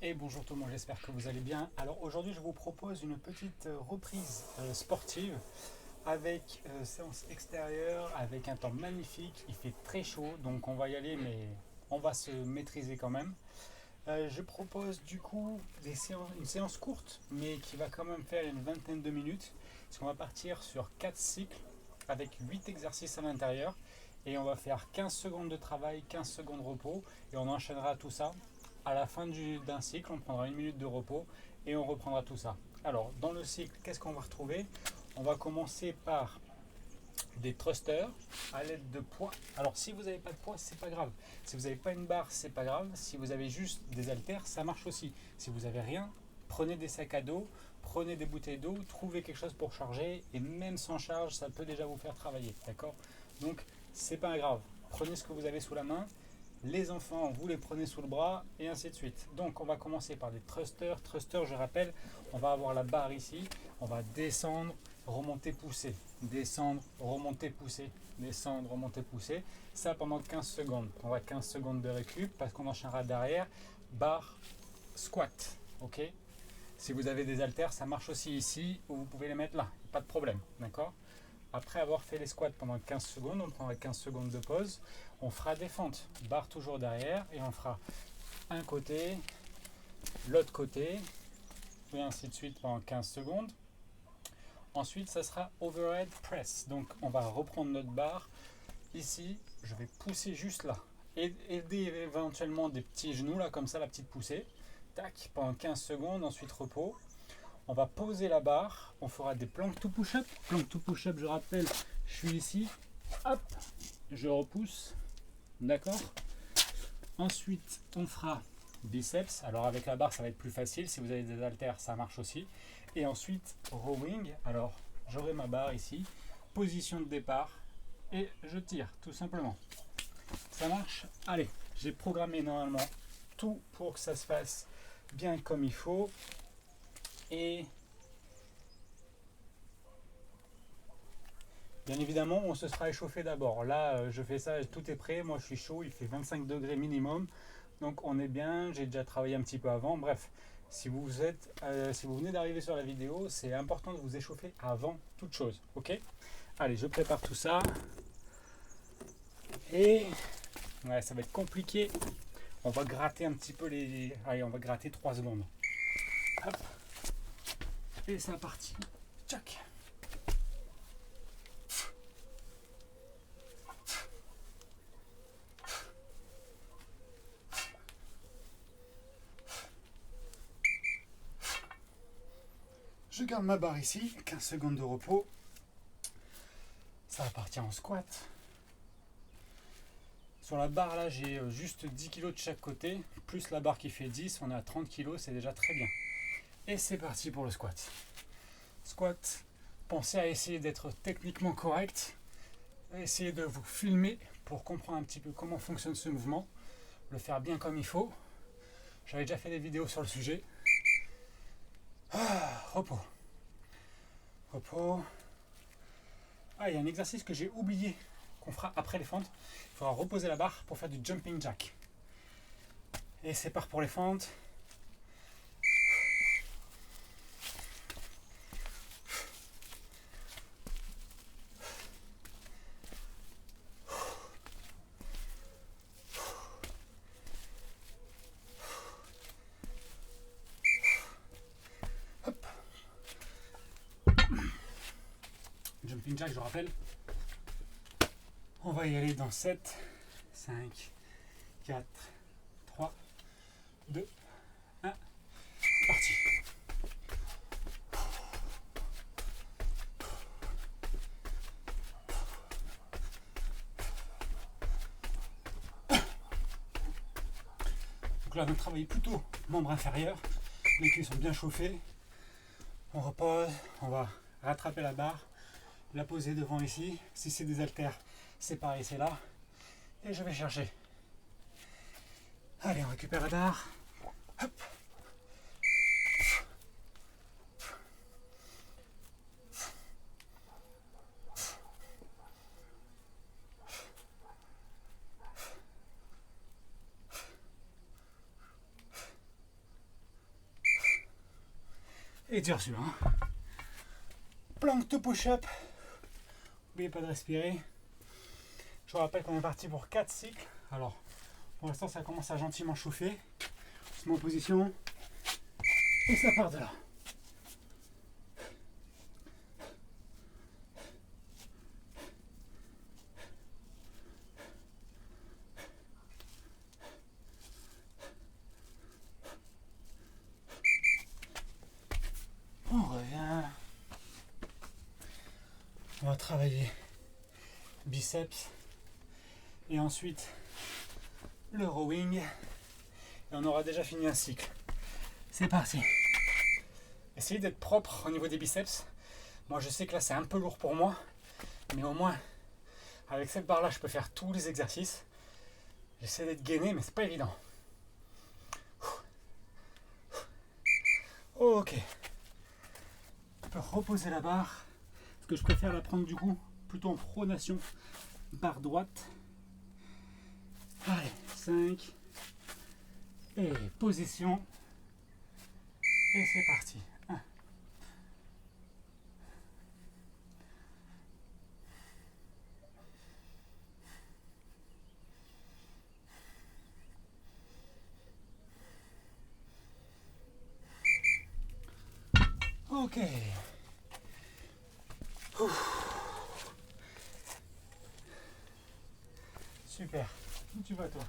Et bonjour tout le monde, j'espère que vous allez bien. Alors aujourd'hui je vous propose une petite reprise sportive avec séance extérieure, avec un temps magnifique. Il fait très chaud donc on va y aller mais on va se maîtriser quand même. Je propose du coup une séance courte mais qui va quand même faire une vingtaine de minutes. Parce qu'on va partir sur 4 cycles avec 8 exercices à l'intérieur. Et on va faire 15 secondes de travail, 15 secondes de repos et on enchaînera tout ça. À la fin d'un cycle, on prendra une minute de repos et on reprendra tout ça. Alors, dans le cycle, qu'est-ce qu'on va retrouver? On va commencer par des thrusters à l'aide de poids. Alors, si vous n'avez pas de poids, c'est pas grave. Si vous n'avez pas une barre, c'est pas grave. Si vous avez juste des haltères, ça marche aussi. Si vous n'avez rien, prenez des sacs à dos, prenez des bouteilles d'eau, trouvez quelque chose pour charger et même sans charge, ça peut déjà vous faire travailler. D'accord? Donc, c'est pas grave. Prenez ce que vous avez sous la main. Les enfants, vous les prenez sous le bras et ainsi de suite. Donc on va commencer par des thrusters. Thrusters, je rappelle, on va avoir la barre ici. On va descendre, remonter, pousser. Descendre, remonter, pousser. Descendre, remonter, pousser. Ça pendant 15 secondes. On va 15 secondes de récup parce qu'on enchaînera derrière. Barre, squat. Ok? Si vous avez des haltères, ça marche aussi ici ou vous pouvez les mettre là. Pas de problème. D'accord? Après avoir fait les squats pendant 15 secondes, on prendra 15 secondes de pause. On fera des fentes, barre toujours derrière, et on fera un côté, l'autre côté, et ainsi de suite pendant 15 secondes. Ensuite, ça sera overhead press. Donc, on va reprendre notre barre. Ici, je vais pousser juste là. Aider éventuellement des petits genoux, là, comme ça, la petite poussée. Tac, pendant 15 secondes, ensuite repos. On va poser la barre, on fera des plank to push-up. Plank to push-up, je rappelle, je suis ici, hop, je repousse, d'accord. Ensuite, on fera biceps. Alors avec la barre, ça va être plus facile. Si vous avez des haltères, ça marche aussi. Et ensuite, rowing. Alors, j'aurai ma barre ici, position de départ, et je tire, tout simplement. Ça marche? Allez, j'ai programmé normalement tout pour que ça se fasse bien comme il faut. Et bien évidemment, on se sera échauffé d'abord. Là, je fais ça, tout est prêt. Moi, je suis chaud, il fait 25 degrés minimum. Donc, on est bien. J'ai déjà travaillé un petit peu avant. Bref, si vous venez d'arriver sur la vidéo, c'est important de vous échauffer avant toute chose. Ok? Allez, je prépare tout ça. Et ouais, ça va être compliqué. On va gratter un petit peu les. Allez, on va gratter 3 secondes. Hop. Et c'est parti. Tchac. Je garde ma barre ici, 15 secondes de repos. Ça va partir en squat. Sur la barre là, j'ai juste 10 kg de chaque côté, plus la barre qui fait 10, on est à 30 kg, c'est déjà très bien. Et c'est parti pour le squat. Squat, pensez à essayer d'être techniquement correct, essayez de vous filmer pour comprendre un petit peu comment fonctionne ce mouvement, le faire bien comme il faut. J'avais déjà fait des vidéos sur le sujet. Repos. Repos. Ah, il y a un exercice que j'ai oublié qu'on fera après les fentes. Il faudra reposer la barre pour faire du jumping jack. Et c'est part pour les fentes. Hop. Jumping jack, je rappelle. On va y aller dans 7, 5, 4, 3, 2, 1. Parti. Donc là, on va travailler plutôt membre inférieur. Les cuisses sont bien chauffées. On repose. On va rattraper la barre, la poser devant ici. Si c'est des haltères, c'est pareil, c'est là. Et je vais chercher. Allez, on récupère la barre. Hop. Et dur celui-là. Hein. Plank to push-up. N'oubliez pas de respirer. Je vous rappelle qu'on est parti pour 4 cycles. Alors, pour l'instant, ça commence à gentiment chauffer. On se met en position. Et ça part de là. On revient. On va travailler biceps. Et ensuite, le rowing. Et on aura déjà fini un cycle. C'est parti. Essayez d'être propre au niveau des biceps. Moi, je sais que là, c'est un peu lourd pour moi. Mais au moins, avec cette barre-là, je peux faire tous les exercices. J'essaie d'être gainé, mais c'est pas évident. Ok. On peut reposer la barre. Parce que je préfère la prendre du coup plutôt en pronation. Barre droite. Allez, 5. Et position. Et c'est parti. 1. Ok. Super. Où tu vas toi?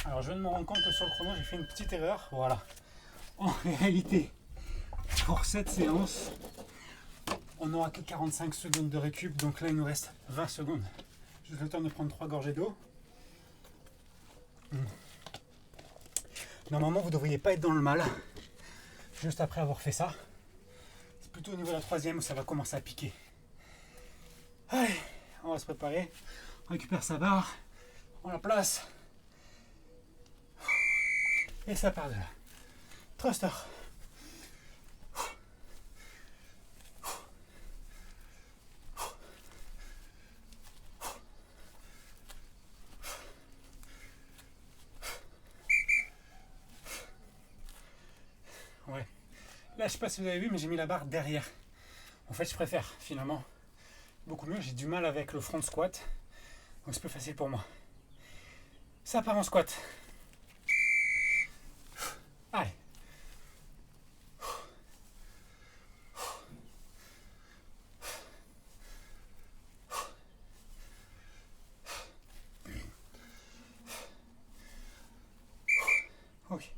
Alors je viens de me rendre compte que sur le chrono j'ai fait une petite erreur. Voilà. En réalité, pour cette séance, on n'aura que 45 secondes de récup. Donc là il nous reste 20 secondes. Juste le temps de prendre 3 gorgées d'eau. Normalement vous ne devriez pas être dans le mal. Juste après avoir fait ça. C'est plutôt au niveau de la troisième où ça va commencer à piquer. Allez, on va se préparer. On récupère sa barre. On la place. Et ça part de là. Thruster. Ouais. Là, je sais pas si vous avez vu, mais j'ai mis la barre derrière. En fait, je préfère finalement beaucoup mieux. J'ai du mal avec le front squat, donc c'est plus facile pour moi. Ça part en squat. Allez. Ok.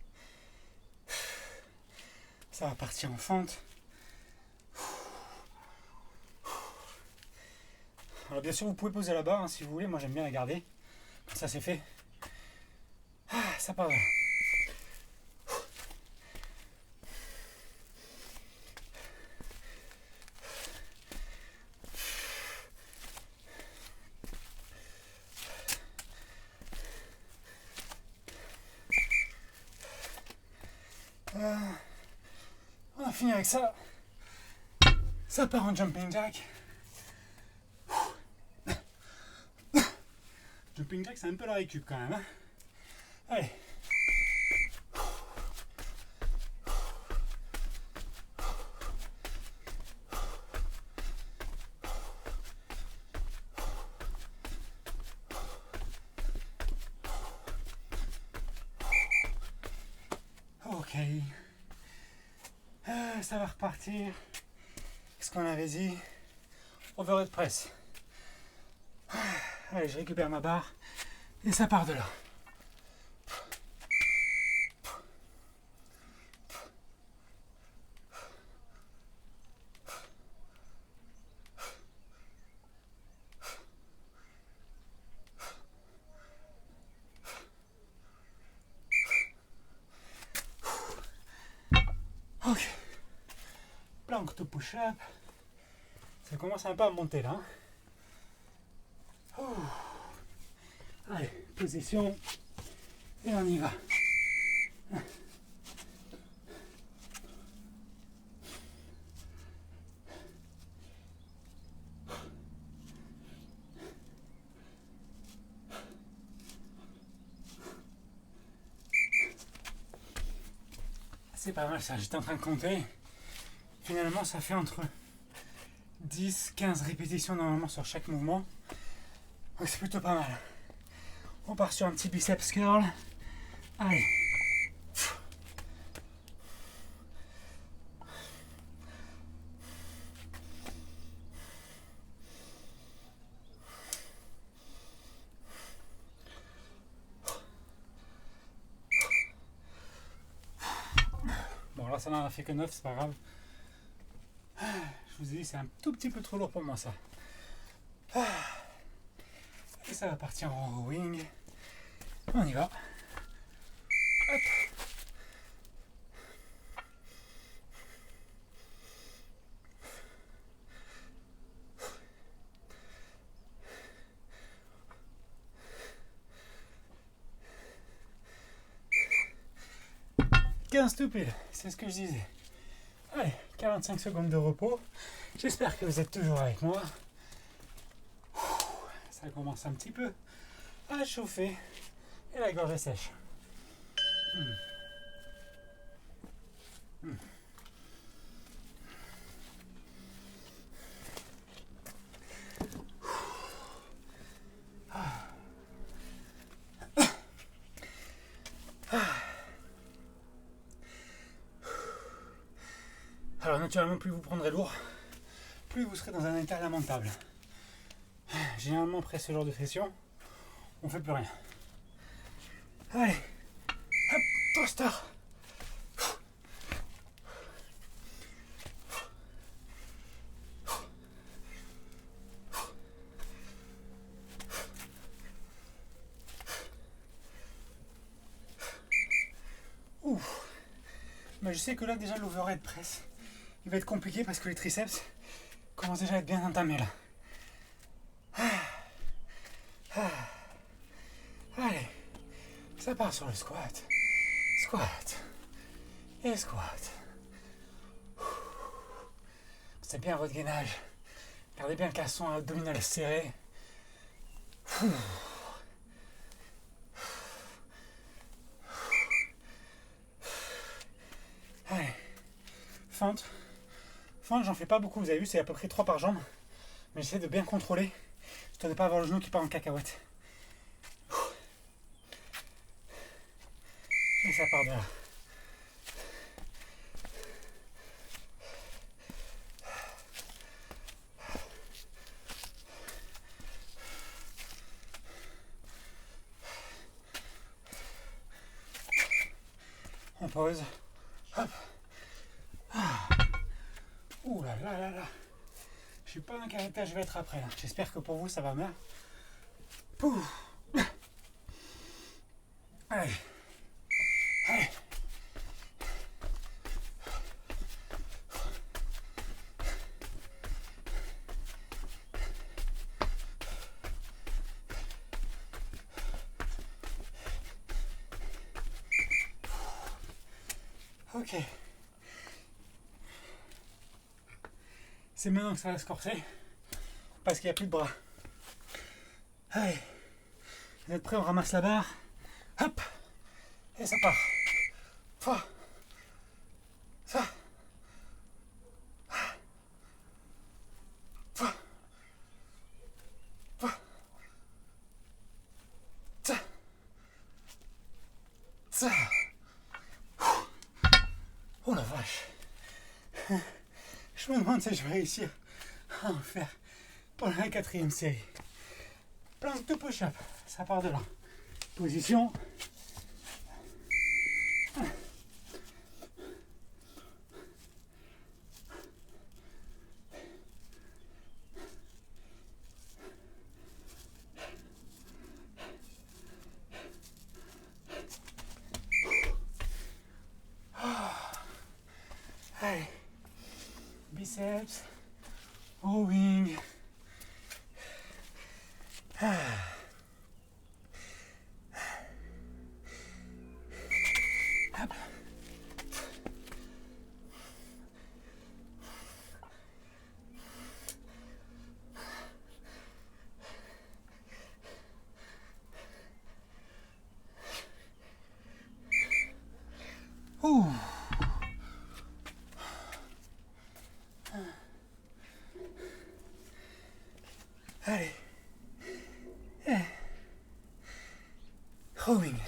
Ça va partir en fente. Alors bien sûr, vous pouvez poser la barre hein, si vous voulez. Moi, j'aime bien la garder. Comme ça, c'est fait. Ah, ça part de là. On a fini avec ça. Ça part en jumping jack. Jumping jack, c'est un peu la récup quand même. Hein. Allez. Ok. Ça va repartir. Qu'est-ce qu'on avait dit? Overhead press. Allez, je récupère ma barre et ça part de là. Ok. Plank to push-up. Ça commence un peu à monter là. Allez, position. Et on y va. C'est pas mal ça, j'étais en train de compter. Finalement, ça fait entre 10-15 répétitions normalement sur chaque mouvement. Donc c'est plutôt pas mal. On part sur un petit biceps curl. Allez. Bon là ça n'en a fait que 9, c'est pas grave. Je vous ai dit c'est un tout petit peu trop lourd pour moi ça. Et ça va partir en rowing. On y va. Hop. Tout pile, c'est ce que je disais. Allez, 45 secondes de repos. J'espère que vous êtes toujours avec moi. Ça commence un petit peu à chauffer et la gorge est sèche. Alors naturellement, plus vous prendrez lourd, plus vous serez dans un état lamentable. Généralement, après ce genre de session, on fait plus rien. Allez, hop, thruster. Ouf. Mais je sais que là déjà l'overhead press, il va être compliqué parce que les triceps commencent déjà à être bien entamés là. Allez, ça part sur le squat. Squat. Et squat. C'est bien votre gainage. Gardez bien le casson abdominal serré. Allez. Fente. Fente, j'en fais pas beaucoup, vous avez vu, c'est à peu près 3 par jambe. Mais j'essaie de bien contrôler, histoire de ne pas avoir le genou qui part en cacahuète. Et ça part de là. On pose. Hop. Ouh là là là là. Je suis pas dans quel état je vais être après. J'espère que pour vous ça va bien. Pouf. Allez. Allez. Ok. C'est maintenant que ça va se corser parce qu'il n'y a plus de bras. Allez. Vous êtes prêts, on ramasse la barre. Hop. Et ça part. Fois. Ça. Fois. Fois. Ça. Ça. Oh la vache. Je me demande si je vais réussir à en faire pour la 4e série. Planche de push-up, ça part de là. Position. Allez. Biceps. Rowing. Hop. Ouh. Rowing.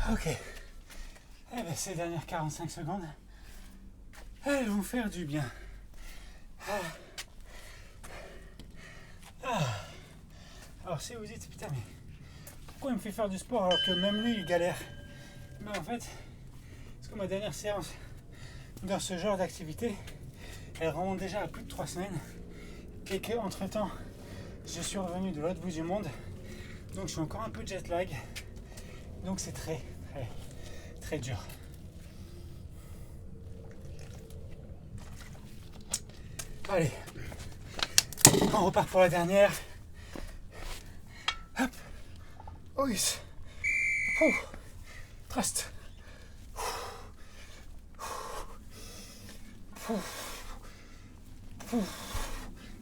Ok. Eh bien, ces dernières 45 secondes, elles vont faire du bien. Alors si vous dites, putain, mais pourquoi il me fait faire du sport alors que même lui, il galère? Ben en fait, parce que ma dernière séance dans ce genre d'activité, elle remonte déjà à plus de 3 semaines et qu'entre temps, je suis revenu de l'autre bout du monde, donc je suis encore un peu jet lag, donc c'est très dur. Allez, on repart pour la dernière. Hop, oui, trust.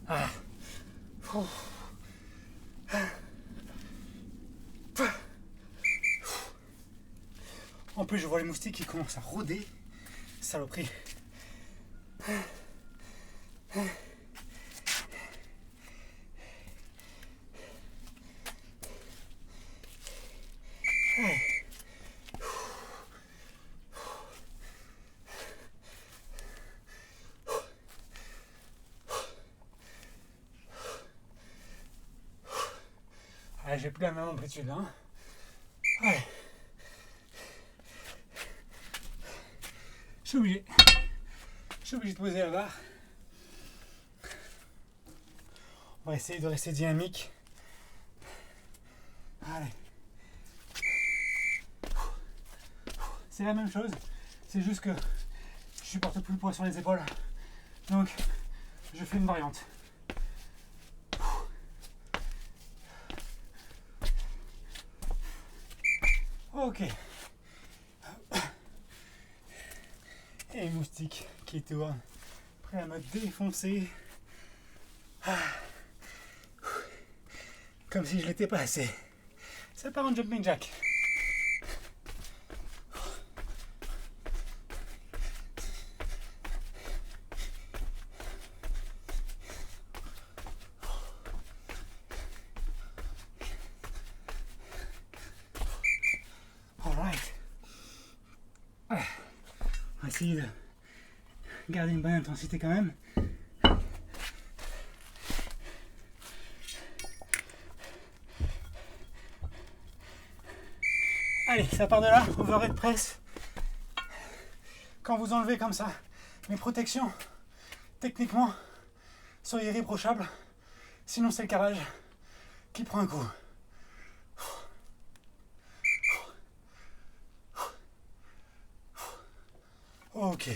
Ah. En plus, je vois les moustiques qui commencent à rôder. Saloperie. Ah, j'ai plus la même amplitude, hein. Ouais. Je suis obligé de poser la barre. On va essayer de rester dynamique. Allez. C'est la même chose, c'est juste que je supporte plus le poids sur les épaules. Donc, je fais une variante. Ok. Et les moustiques qui tournent, prêts à me défoncer. Comme si je l'étais pas assez. Ça part en jumping jack. Alright. On va essayer de garder une bonne intensité quand même. Allez, ça part de là, overhead press. Quand vous enlevez comme ça mes protections, techniquement, soyez irréprochable. Sinon, c'est le carrelage qui prend un coup. Ok.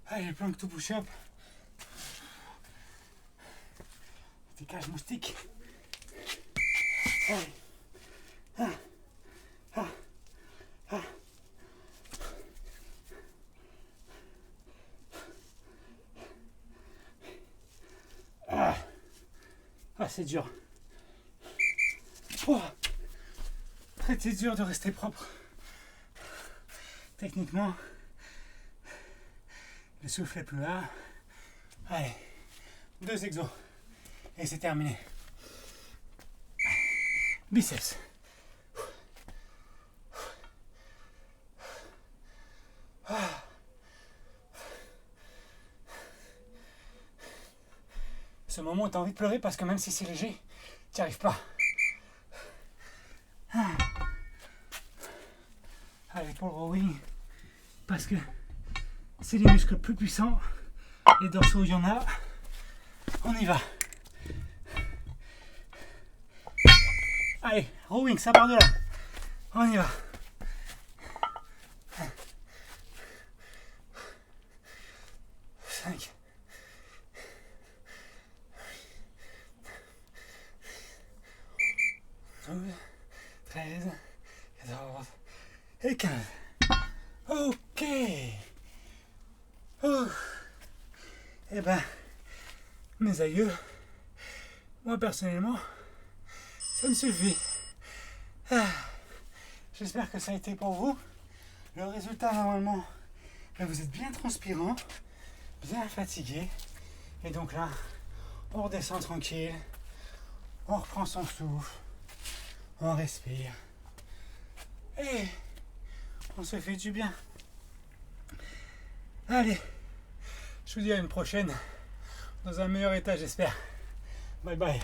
Allez, plank to push-up. Décage moustique. Allez. C'est dur. Très dur de rester propre. Techniquement, le souffle est plus là. Allez, 2 exos. Et c'est terminé. Biceps. Ce moment où tu as envie de pleurer parce que même si c'est léger, tu n'y arrives pas. Allez, pour le rowing, parce que c'est les muscles plus puissants, les dorsaux, il y en a. On y va. Allez, rowing, ça part de là. On y va. Cinq. 12, 13, 14 et 15. Ok. Eh ben, mes aïeux, Moi personnellement, ça me suffit. Ah, j'espère que ça a été pour vous. Le résultat normalement, vous êtes bien transpirant, bien fatigué. Et donc là, on redescend tranquille, on reprend son souffle, on respire. Et on se fait du bien. Allez, je vous dis à une prochaine, dans un meilleur état j'espère. Bye bye.